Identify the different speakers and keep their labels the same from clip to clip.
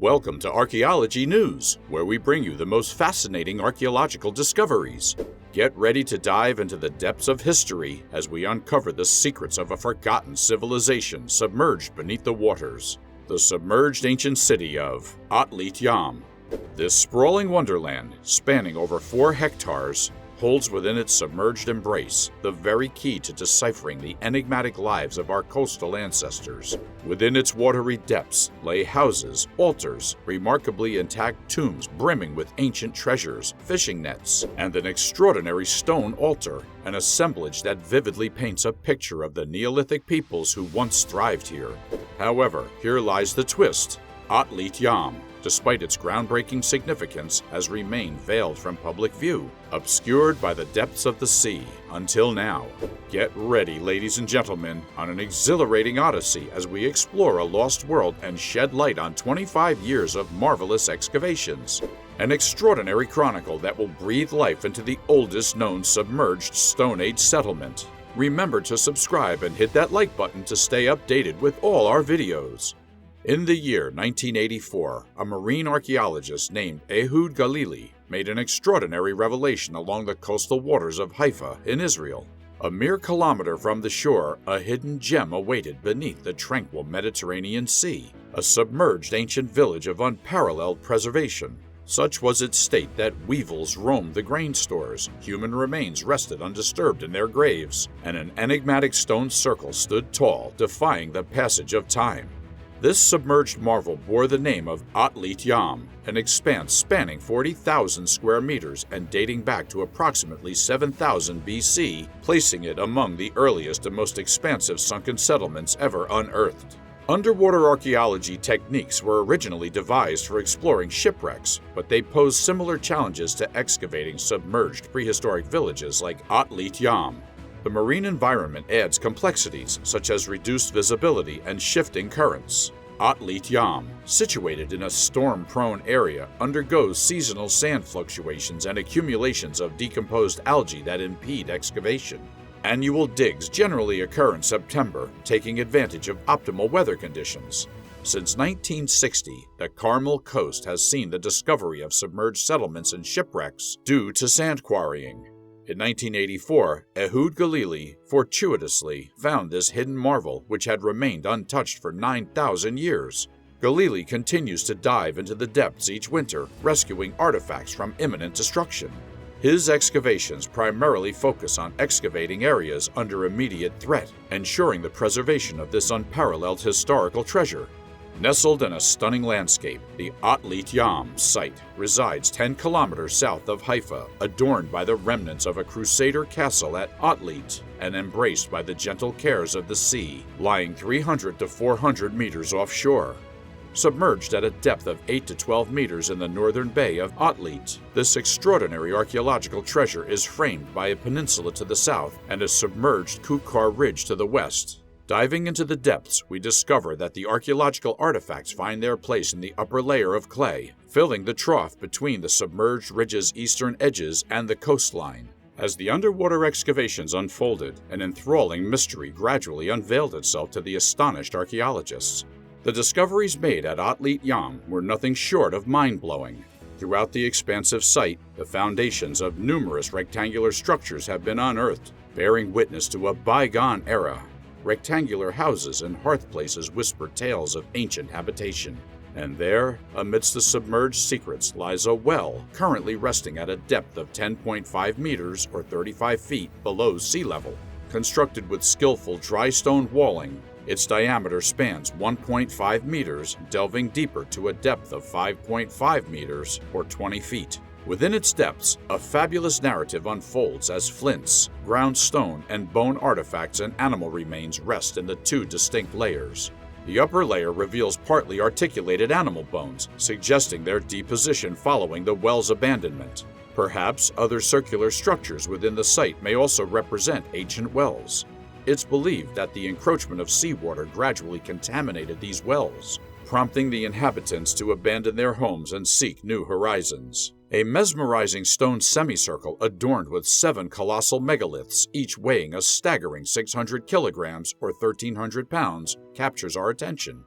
Speaker 1: Welcome to Archaeology News, where we bring you the most fascinating archaeological discoveries. Get ready to dive into the depths of history as we uncover the secrets of a forgotten civilization submerged beneath the waters. The submerged ancient city of Atlit Yam. This sprawling wonderland, spanning over 4 hectares, holds within its submerged embrace the very key to deciphering the enigmatic lives of our coastal ancestors. Within its watery depths lay houses, altars, remarkably intact tombs brimming with ancient treasures, fishing nets, and an extraordinary stone altar, an assemblage that vividly paints a picture of the Neolithic peoples who once thrived here. However, here lies the twist. Atlit Yam, despite its groundbreaking significance, has remained veiled from public view, obscured by the depths of the sea, until now. Get ready, ladies and gentlemen, on an exhilarating odyssey as we explore a lost world and shed light on 25 years of marvelous excavations. An extraordinary chronicle that will breathe life into the oldest known submerged Stone Age settlement. Remember to subscribe and hit that like button to stay updated with all our videos. In the year 1984, a marine archaeologist named Ehud Galili made an extraordinary revelation along the coastal waters of Haifa in Israel. A mere kilometer from the shore, a hidden gem awaited beneath the tranquil Mediterranean Sea, a submerged ancient village of unparalleled preservation. Such was its state that weevils roamed the grain stores, human remains rested undisturbed in their graves, and an enigmatic stone circle stood tall, defying the passage of time. This submerged marvel bore the name of Atlit Yam, an expanse spanning 40,000 square meters and dating back to approximately 7000 BC, placing it among the earliest and most expansive sunken settlements ever unearthed. Underwater archaeology techniques were originally devised for exploring shipwrecks, but they pose similar challenges to excavating submerged prehistoric villages like Atlit Yam. The marine environment adds complexities such as reduced visibility and shifting currents. Atlit Yam, situated in a storm-prone area, undergoes seasonal sand fluctuations and accumulations of decomposed algae that impede excavation. Annual digs generally occur in September, taking advantage of optimal weather conditions. Since 1960, the Carmel coast has seen the discovery of submerged settlements and shipwrecks due to sand quarrying. In 1984, Ehud Galili fortuitously found this hidden marvel, which had remained untouched for 9,000 years. Galili continues to dive into the depths each winter, rescuing artifacts from imminent destruction. His excavations primarily focus on excavating areas under immediate threat, ensuring the preservation of this unparalleled historical treasure. Nestled in a stunning landscape, the Atlit Yam site resides 10 kilometers south of Haifa, adorned by the remnants of a Crusader castle at Atlit and embraced by the gentle cares of the sea, lying 300 to 400 meters offshore. Submerged at a depth of 8 to 12 meters in the northern bay of Atlit, this extraordinary archaeological treasure is framed by a peninsula to the south and a submerged Kukar ridge to the west. Diving into the depths, we discover that the archaeological artifacts find their place in the upper layer of clay, filling the trough between the submerged ridge's eastern edges and the coastline. As the underwater excavations unfolded, an enthralling mystery gradually unveiled itself to the astonished archaeologists. The discoveries made at Atlit Yam were nothing short of mind-blowing. Throughout the expansive site, the foundations of numerous rectangular structures have been unearthed, bearing witness to a bygone era. Rectangular houses and hearthplaces whisper tales of ancient habitation. And there, amidst the submerged secrets, lies a well currently resting at a depth of 10.5 meters or 35 feet below sea level. Constructed with skillful dry stone walling, its diameter spans 1.5 meters, delving deeper to a depth of 5.5 meters or 20 feet. Within its depths, a fabulous narrative unfolds as flints, ground stone, and bone artifacts and animal remains rest in the 2 distinct layers. The upper layer reveals partly articulated animal bones, suggesting their deposition following the well's abandonment. Perhaps other circular structures within the site may also represent ancient wells. It's believed that the encroachment of seawater gradually contaminated these wells, prompting the inhabitants to abandon their homes and seek new horizons. A mesmerizing stone semicircle adorned with 7 colossal megaliths, each weighing a staggering 600 kilograms or 1,300 pounds, captures our attention.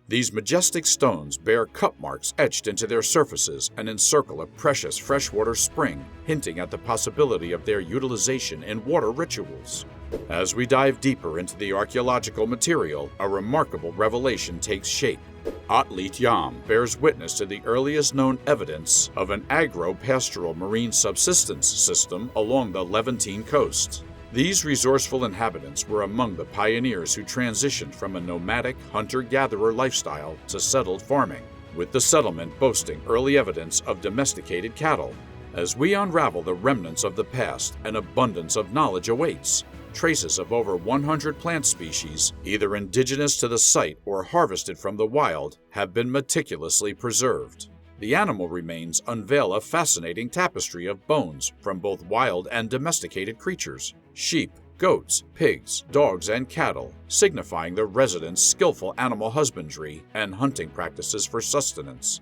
Speaker 1: These majestic stones bear cup marks etched into their surfaces and encircle a precious freshwater spring, hinting at the possibility of their utilization in water rituals. As we dive deeper into the archaeological material, a remarkable revelation takes shape. Atlit Yam bears witness to the earliest known evidence of an agro-pastoral marine subsistence system along the Levantine coast. These resourceful inhabitants were among the pioneers who transitioned from a nomadic hunter-gatherer lifestyle to settled farming, with the settlement boasting early evidence of domesticated cattle. As we unravel the remnants of the past, an abundance of knowledge awaits. Traces of over 100 plant species, either indigenous to the site or harvested from the wild, have been meticulously preserved. The animal remains unveil a fascinating tapestry of bones from both wild and domesticated creatures: sheep, goats, pigs, dogs, and cattle, signifying the residents' skillful animal husbandry and hunting practices for sustenance.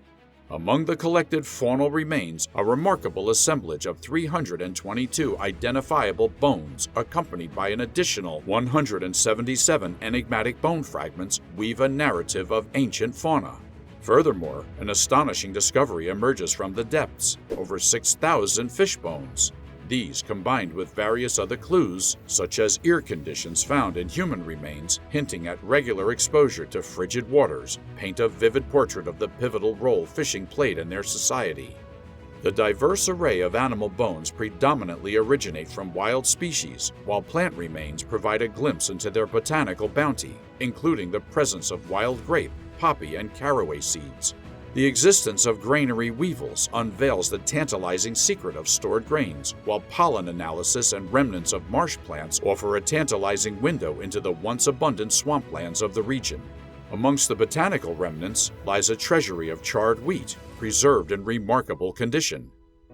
Speaker 1: Among the collected faunal remains, a remarkable assemblage of 322 identifiable bones, accompanied by an additional 177 enigmatic bone fragments, weave a narrative of ancient fauna. Furthermore, an astonishing discovery emerges from the depths: over 6,000 fish bones. These, combined with various other clues, such as ear conditions found in human remains, hinting at regular exposure to frigid waters, paint a vivid portrait of the pivotal role fishing played in their society. The diverse array of animal bones predominantly originate from wild species, while plant remains provide a glimpse into their botanical bounty, including the presence of wild grape, poppy, and caraway seeds. The existence of granary weevils unveils the tantalizing secret of stored grains, while pollen analysis and remnants of marsh plants offer a tantalizing window into the once abundant swamplands of the region. Amongst the botanical remnants lies a treasury of charred wheat, preserved in remarkable condition.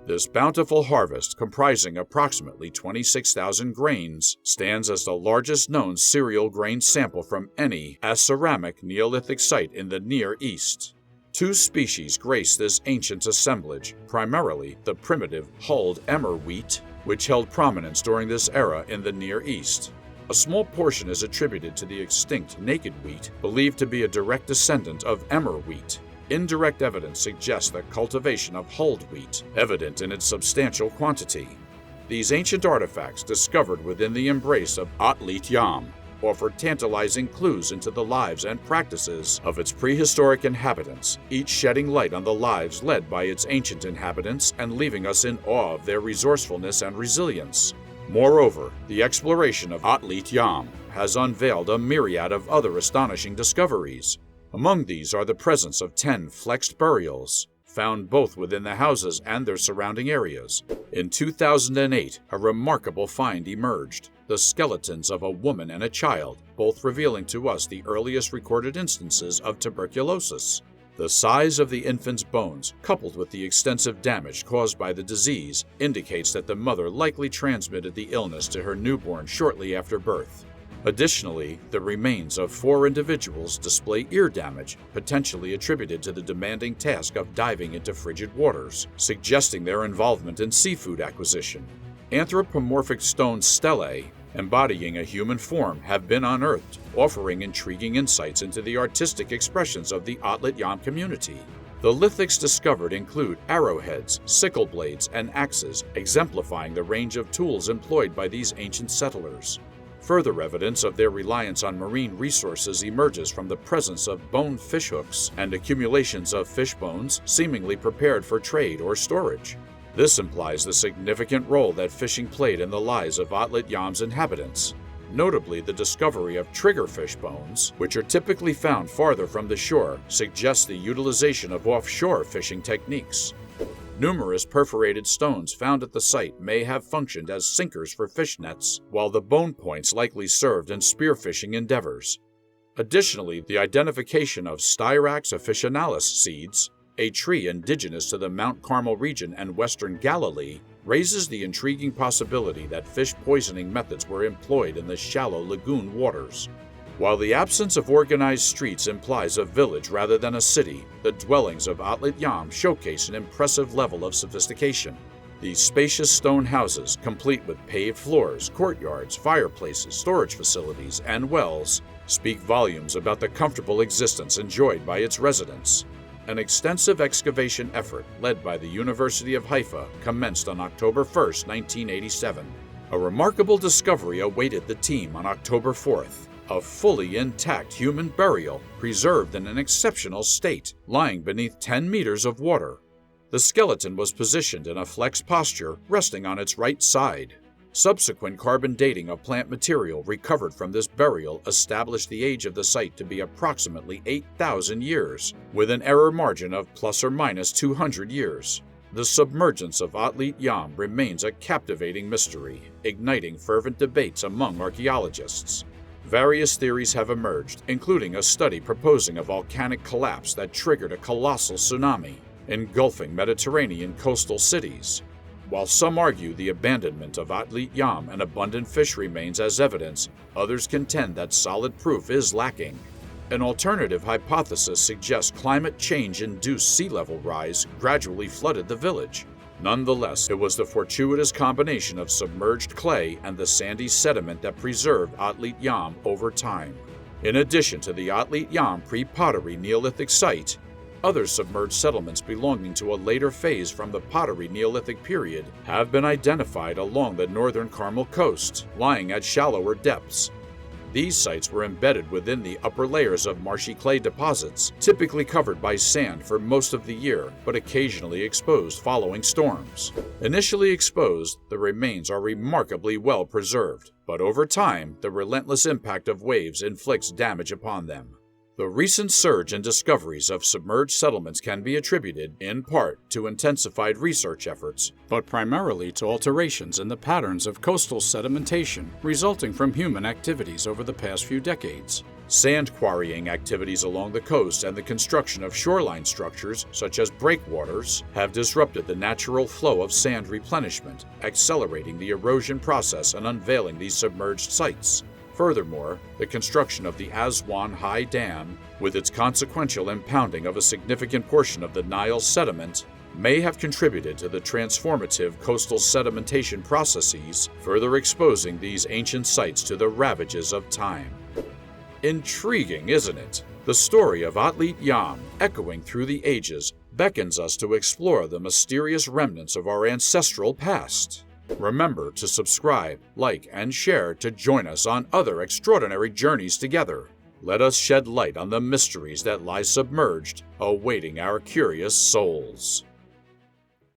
Speaker 1: This bountiful harvest, comprising approximately 26,000 grains, stands as the largest known cereal grain sample from any aceramic Neolithic site in the Near East. Two species grace this ancient assemblage, primarily the primitive hulled emmer wheat, which held prominence during this era in the Near East. A small portion is attributed to the extinct naked wheat, believed to be a direct descendant of emmer wheat. Indirect evidence suggests the cultivation of hulled wheat, evident in its substantial quantity. These ancient artifacts, discovered within the embrace of Atlit Yam, offer tantalizing clues into the lives and practices of its prehistoric inhabitants, each shedding light on the lives led by its ancient inhabitants and leaving us in awe of their resourcefulness and resilience. Moreover, the exploration of Atlit Yam has unveiled a myriad of other astonishing discoveries. Among these are the presence of 10 flexed burials, found both within the houses and their surrounding areas. In 2008, a remarkable find emerged: the skeletons of a woman and a child, both revealing to us the earliest recorded instances of tuberculosis. The size of the infant's bones, coupled with the extensive damage caused by the disease, indicates that the mother likely transmitted the illness to her newborn shortly after birth. Additionally, the remains of 4 individuals display ear damage, potentially attributed to the demanding task of diving into frigid waters, suggesting their involvement in seafood acquisition. Anthropomorphic stone stelae, embodying a human form, have been unearthed, offering intriguing insights into the artistic expressions of the Atlit Yam community. The lithics discovered include arrowheads, sickle blades, and axes, exemplifying the range of tools employed by these ancient settlers. Further evidence of their reliance on marine resources emerges from the presence of bone fishhooks and accumulations of fish bones, seemingly prepared for trade or storage. This implies the significant role that fishing played in the lives of Atlit Yam's inhabitants. Notably, the discovery of triggerfish bones, which are typically found farther from the shore, suggests the utilization of offshore fishing techniques. Numerous perforated stones found at the site may have functioned as sinkers for fish nets, while the bone points likely served in spearfishing endeavors. Additionally, the identification of Styrax officinalis seeds, a tree indigenous to the Mount Carmel region and western Galilee, raises the intriguing possibility that fish poisoning methods were employed in the shallow lagoon waters. While the absence of organized streets implies a village rather than a city, the dwellings of Atlit Yam showcase an impressive level of sophistication. These spacious stone houses, complete with paved floors, courtyards, fireplaces, storage facilities, and wells, speak volumes about the comfortable existence enjoyed by its residents. An extensive excavation effort led by the University of Haifa commenced on October 1, 1987. A remarkable discovery awaited the team on October 4th, a fully intact human burial preserved in an exceptional state, lying beneath 10 meters of water. The skeleton was positioned in a flexed posture, resting on its right side. Subsequent carbon dating of plant material recovered from this burial established the age of the site to be approximately 8,000 years, with an error margin of plus or minus 200 years. The submergence of Atlit Yam remains a captivating mystery, igniting fervent debates among archaeologists. Various theories have emerged, including a study proposing a volcanic collapse that triggered a colossal tsunami, engulfing Mediterranean coastal cities. While some argue the abandonment of Atlit Yam and abundant fish remains as evidence, others contend that solid proof is lacking. An alternative hypothesis suggests climate change-induced sea level rise gradually flooded the village. Nonetheless, it was the fortuitous combination of submerged clay and the sandy sediment that preserved Atlit Yam over time. In addition to the Atlit Yam pre-pottery Neolithic site, other submerged settlements belonging to a later phase from the pottery Neolithic period have been identified along the northern Carmel coast, lying at shallower depths. These sites were embedded within the upper layers of marshy clay deposits, typically covered by sand for most of the year, but occasionally exposed following storms. Initially exposed, the remains are remarkably well preserved, but over time, the relentless impact of waves inflicts damage upon them. The recent surge in discoveries of submerged settlements can be attributed, in part, to intensified research efforts, but primarily to alterations in the patterns of coastal sedimentation resulting from human activities over the past few decades. Sand quarrying activities along the coast and the construction of shoreline structures, such as breakwaters, have disrupted the natural flow of sand replenishment, accelerating the erosion process and unveiling these submerged sites. Furthermore, the construction of the Aswan High Dam, with its consequential impounding of a significant portion of the Nile sediment, may have contributed to the transformative coastal sedimentation processes, further exposing these ancient sites to the ravages of time. Intriguing, isn't it? The story of Atlit Yam, echoing through the ages, beckons us to explore the mysterious remnants of our ancestral past. Remember to subscribe, like, and share to join us on other extraordinary journeys together. Let us shed light on the mysteries that lie submerged, awaiting our curious souls.